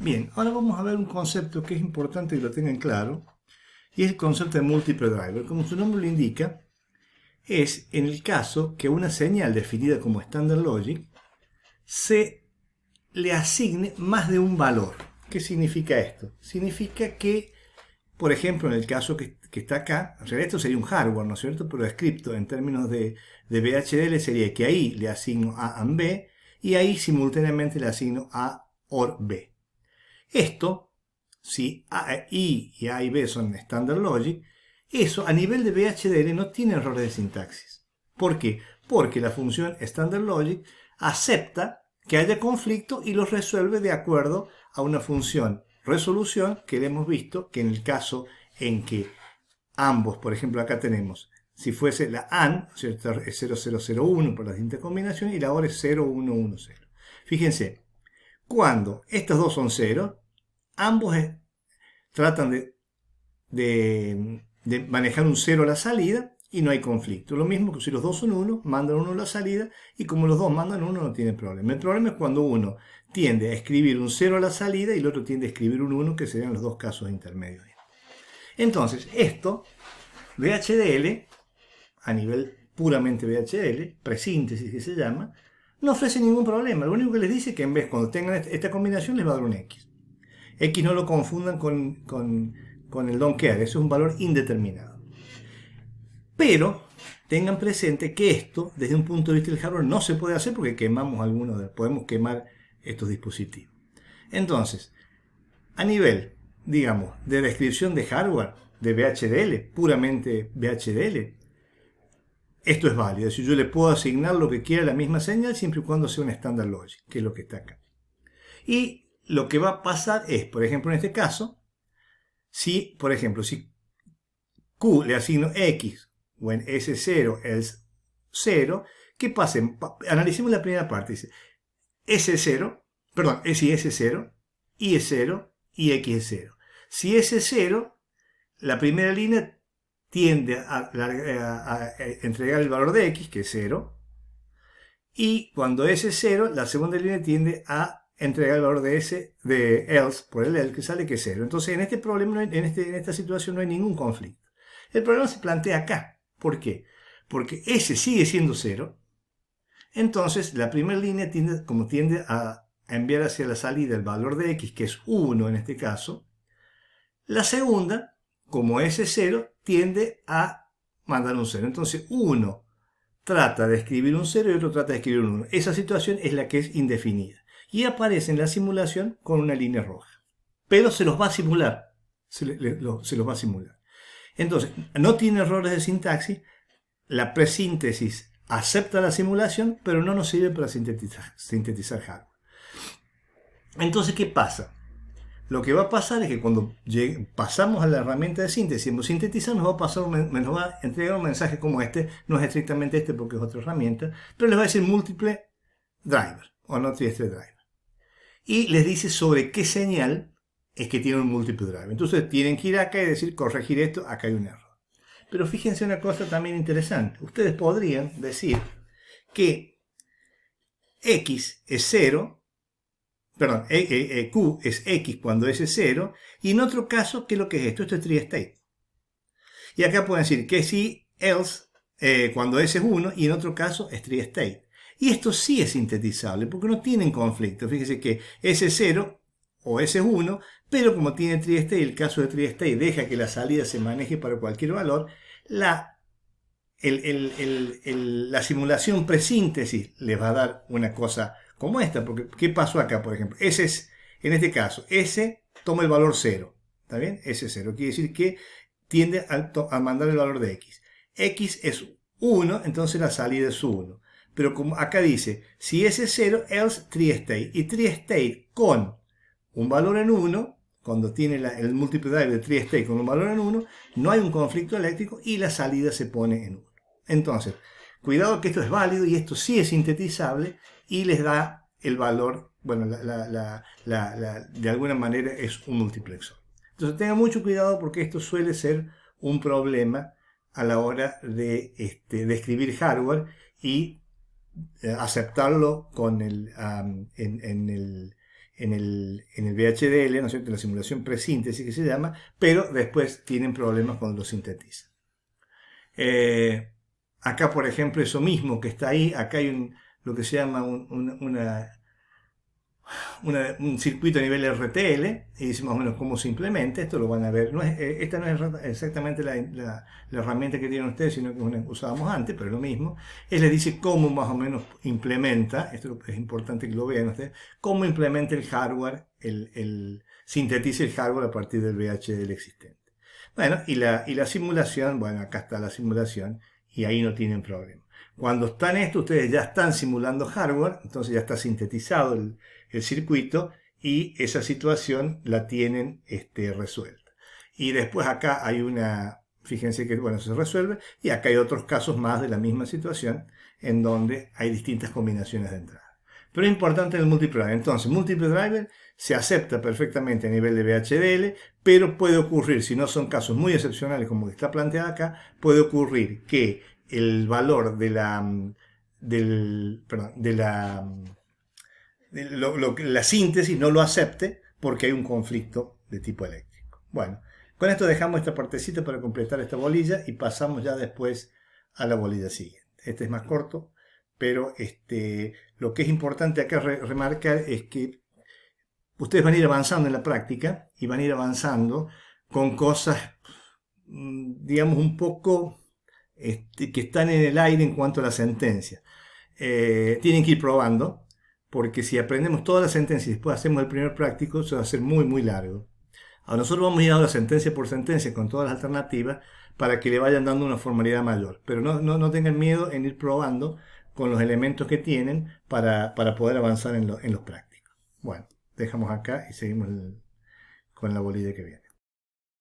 Bien, ahora vamos a ver un concepto que es importante que lo tengan claro, y es el concepto de múltiple driver. Como su nombre lo indica, es en el caso que una señal definida como Standard Logic se le asigne más de un valor. ¿Qué significa esto? Significa que, por ejemplo, en el caso que está acá, en realidad esto sería un hardware, ¿no es cierto? Pero escrito en términos de VHDL sería que ahí le asigno A and B y ahí simultáneamente le asigno A OR B. Esto, si I y A y B son Standard Logic, eso a nivel de VHDL no tiene errores de sintaxis. ¿Por qué? Porque la función Standard Logic acepta que haya conflicto y los resuelve de acuerdo a una función resolución que hemos visto que en el caso en que ambos, por ejemplo acá tenemos, si fuese la AND, ¿cierto? Es 0001 por la siguiente combinación y la OR es 0110. Fíjense, cuando estos dos son 0, ambos tratan de manejar un 0 a la salida y no hay conflicto. Lo mismo que si los dos son 1, mandan 1 a la salida y como los dos mandan 1 no tiene problema. El problema es cuando uno tiende a escribir un 0 a la salida y el otro tiende a escribir un 1, que serían los dos casos intermedios. Entonces, esto, VHDL, a nivel puramente VHDL, presíntesis que se llama, no ofrece ningún problema. Lo único que les dice es que en vez, cuando tengan esta combinación, les va a dar un X. X no lo confundan con el don't care, eso es un valor indeterminado. Pero tengan presente que esto, desde un punto de vista del hardware, no se puede hacer porque quemamos podemos quemar estos dispositivos. Entonces, a nivel, digamos, de descripción de hardware, de VHDL, puramente VHDL, esto es válido. Es decir, yo le puedo asignar lo que quiera a la misma señal siempre y cuando sea un Standard Logic, que es lo que está acá. Y lo que va a pasar es, por ejemplo, en este caso, si, por ejemplo, si Q le asigno X o en S0 es 0, ¿qué pasa? Analicemos la primera parte. Dice S0, perdón, si S0, Y es 0 y X es 0. Si S0, la primera línea tiende a entregar el valor de X, que es 0, y cuando S es 0, la segunda línea tiende a entregar el valor de S de else por el else que sale que es 0. Entonces en este problema, en esta situación no hay ningún conflicto. El problema se plantea acá. ¿Por qué? Porque S sigue siendo 0. Entonces la primera línea tiende a enviar hacia la salida el valor de X, que es 1 en este caso. La segunda, como S es 0, tiende a mandar un 0. Entonces uno trata de escribir un 0 y otro trata de escribir un 1. Esa situación es la que es indefinida. Y aparece en la simulación con una línea roja. Pero se los va a simular. Se los va a simular. Entonces, no tiene errores de sintaxis. La presíntesis acepta la simulación, pero no nos sirve para sintetizar hardware. Entonces, ¿qué pasa? Lo que va a pasar es que cuando pasamos a la herramienta de síntesis y sintetizar, nos va a entregar un mensaje como este. No es estrictamente este porque es otra herramienta, pero les va a decir múltiple driver o no trieste driver. Y les dice sobre qué señal es que tiene un múltiple driver. Entonces tienen que ir acá y decir, corregir esto, acá hay un error. Pero fíjense una cosa también interesante. Ustedes podrían decir que X es 0, perdón, Q es X cuando S es 0, y en otro caso, ¿qué es lo que es esto? Esto es tri-state. Y acá pueden decir que si else cuando S es 1, y en otro caso es tri-state. Y esto sí es sintetizable, porque no tienen conflicto. Fíjense que S es 0 o S es 1, pero como tiene tri-state, el caso de tri-state deja que la salida se maneje para cualquier valor, la simulación presíntesis les va a dar una cosa como esta, porque ¿qué pasó acá, por ejemplo? S es, en este caso, S toma el valor 0, ¿está bien? S es 0, quiere decir que tiende a mandar el valor de X. X es 1, entonces la salida es 1. Pero como acá dice, si S es 0, else tri-state, y tri-state con un valor en 1, cuando tiene el múltiple driver de tri-state con un valor en 1, no hay un conflicto eléctrico y la salida se pone en 1. Entonces, cuidado que esto es válido y esto sí es sintetizable y les da el valor, bueno, de alguna manera es un multiplexor. Entonces tengan mucho cuidado porque esto suele ser un problema a la hora de escribir hardware y aceptarlo con en el VHDL, ¿no es cierto?, en la simulación presíntesis que se llama, pero después tienen problemas cuando lo sintetizan. Acá, por ejemplo, eso mismo que está ahí, acá hay lo que se llama un circuito a nivel RTL, y dice más o menos cómo se implementa. Esto lo van a ver. Esta no es exactamente la herramienta que tienen ustedes, sino que una que usábamos antes, pero es lo mismo. Él les dice cómo más o menos implementa, esto es importante que lo vean ustedes, cómo implementa el hardware, sintetiza el hardware a partir del VHDL existente. Bueno, y la simulación, bueno, acá está la simulación, y ahí no tienen problema. Cuando están esto, ustedes ya están simulando hardware, entonces ya está sintetizado el circuito y esa situación la tienen resuelta. Y después acá hay fíjense que bueno, se resuelve, y acá hay otros casos más de la misma situación en donde hay distintas combinaciones de entrada. Pero es importante el multiple driver. Entonces, multiple driver se acepta perfectamente a nivel de VHDL, pero puede ocurrir, si no son casos muy excepcionales como que está planteado acá, puede ocurrir que el valor de la síntesis no lo acepte porque hay un conflicto de tipo eléctrico. Bueno, con esto dejamos esta partecita para completar esta bolilla y pasamos ya después a la bolilla siguiente. Este es más corto, pero lo que es importante acá remarcar es que ustedes van a ir avanzando en la práctica y van a ir avanzando con cosas, digamos, un poco que están en el aire en cuanto a la sentencia. Tienen que ir probando, porque si aprendemos toda la sentencia y después hacemos el primer práctico, eso va a ser muy, muy largo. Ahora nosotros vamos a ir ahora sentencia por sentencia con todas las alternativas para que le vayan dando una formalidad mayor. Pero no tengan miedo en ir probando con los elementos que tienen para poder avanzar en los prácticos. Bueno, dejamos acá y seguimos con la bolilla que viene.